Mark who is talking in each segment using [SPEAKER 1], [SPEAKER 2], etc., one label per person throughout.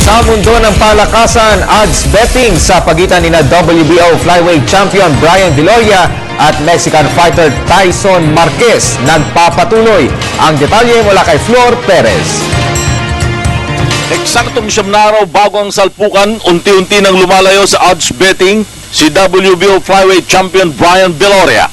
[SPEAKER 1] Sa mundo ng palakasan, odds betting sa pagitan ni WBO Flyweight Champion Brian Viloria at Mexican fighter Tyson Marquez nagpapatuloy. Ang detalye mula kay Flor Perez.
[SPEAKER 2] Eksaktong 9 na araw bago ang salpukan, unti-unti nang lumalayo sa odds betting si WBO Flyweight Champion Brian Viloria.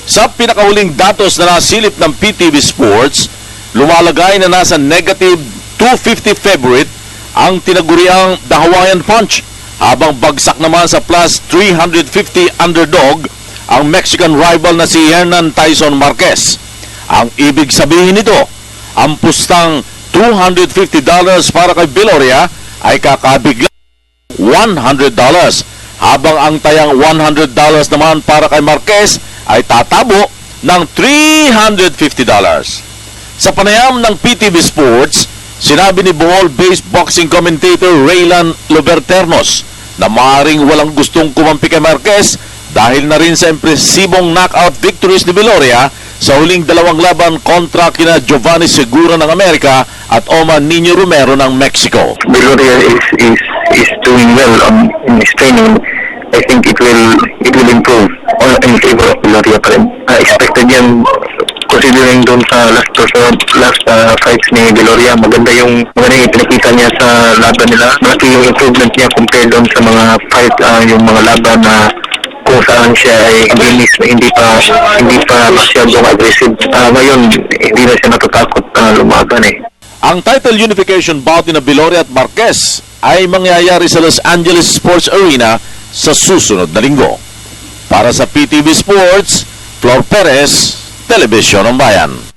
[SPEAKER 2] Sa pinakahuling datos na nasilip ng PTV Sports, lumalagay na nasa negative 250 favorite ang tinaguriang The Hawaiian Punch, habang bagsak naman sa plus 350 underdog ang Mexican rival na si Hernan Tyson Marquez. Ang ibig sabihin nito, ang pustang $250 para kay Viloria ay kakabigla $100, habang ang tayang $100 naman para kay Marquez ay tatabo ng $350. Sa panayam ng PTV Sports, sinabi ni Bohol-based boxing commentator Raylan Loberternos na maaaring walang gustong kumampi kay Marquez dahil na rin sa impresibong knockout victories ni Viloria sa huling dalawang laban kontra kina Giovanni Segura ng Amerika at Omar Nino Romero ng Mexico.
[SPEAKER 3] Viloria is doing well in his training. I think it will improve in favor of Viloria pa rin. Expected yan considering doon sa last fights ni Viloria. Maganda yung ipinakita niya sa laban nila. Malaki yung improvement niya compared doon sa mga fight, yung mga laban na kung saan siya ay hindi pa masyadong aggressive. Ngayon, hindi na siya natatakot lumaban eh.
[SPEAKER 2] Ang title unification bout ni Viloria at Marquez ay mangyayari sa Los Angeles Sports Arena sa susunod na linggo. Para sa PTV Sports, Flor Perez, Telebisyon ng Bayan.